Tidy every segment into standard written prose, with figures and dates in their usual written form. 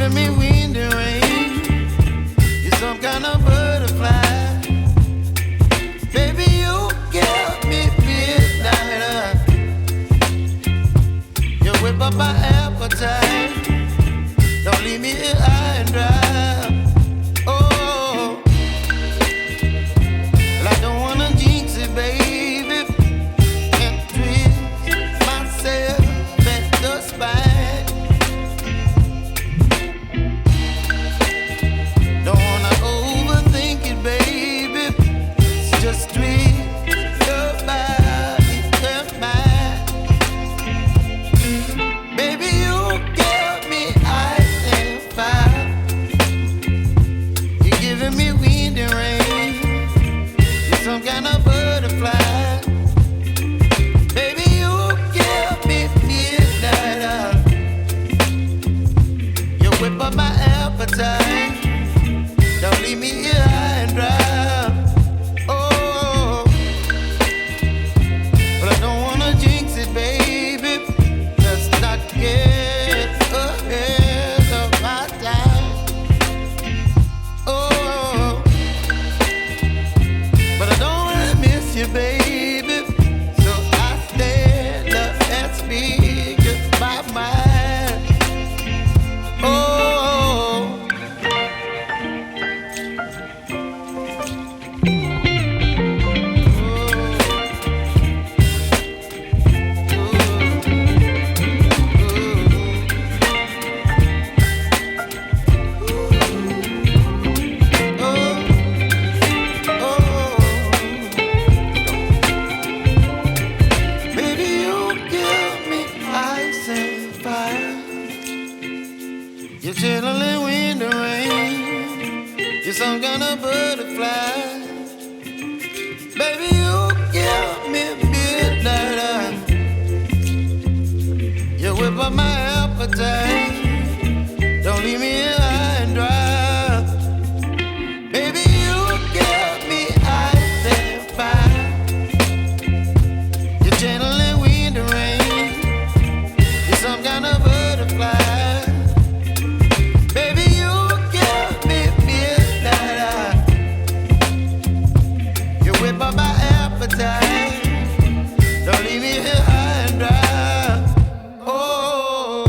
giving me wind and rain. You're some kind of butterfly. Baby, you give me midnight. You whip up my appetite. Don't leave me here high and dry. Oh, well, I don't wanna jinx it, baby, and twist myself at the spine. Don't wanna overthink it, baby. It's just twist your body and mine. Baby, you give me ice and fire. You're giving me wind and rain. You're some kind of butterfly. Baby, you give me midnight. You whip up my appetite. Don't leave me here high and dry. Oh, but I don't wanna jinx it, baby. Let's not get ahead of my time. Oh, but I don't wanna miss you, baby. So I stand up and speak my mind. Oh. Baby, you give me ice and fire. You're chilling wind and rain. You're some kind of butterfly. Baby, you give me midnight. You whip up my appetite. Don't leave me here high and dry. Baby, you give me ice and fire. You're channeling wind and rain. You're some kind of butterfly. Baby, you give me midnight. You whip up my appetite. Don't leave me here high and dry. Oh,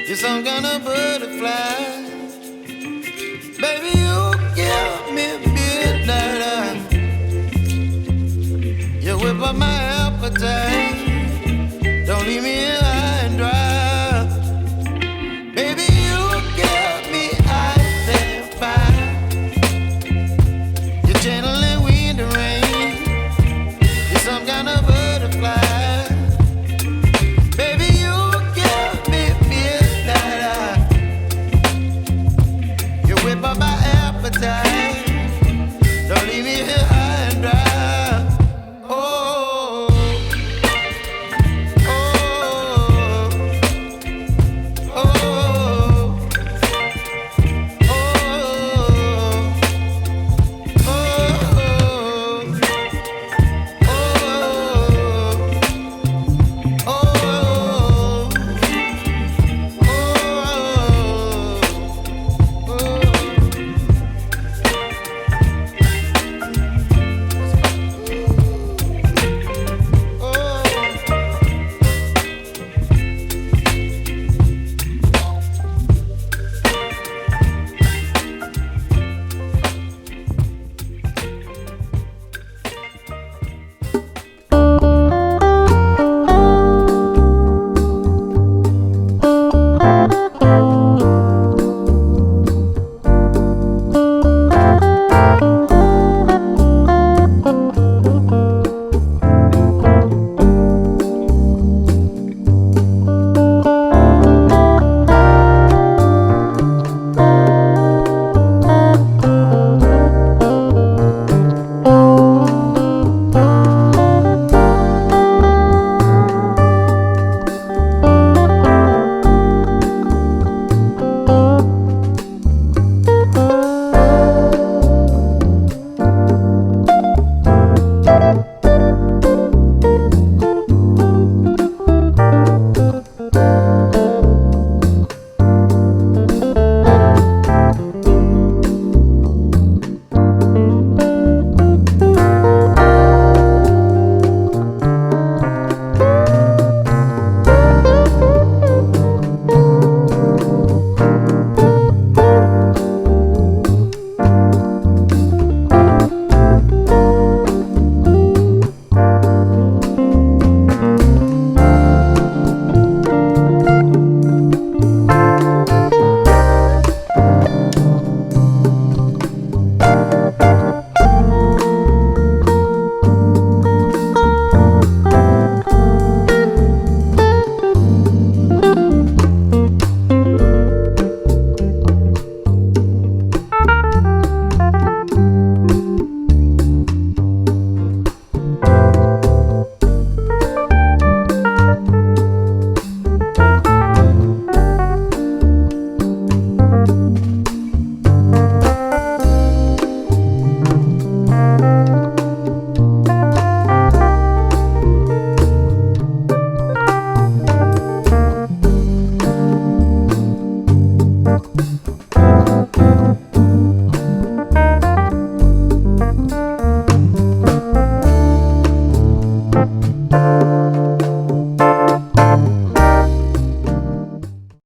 You're some kind of butterfly. Baby, you give me midnight. You whip up my appetite. Don't leave me here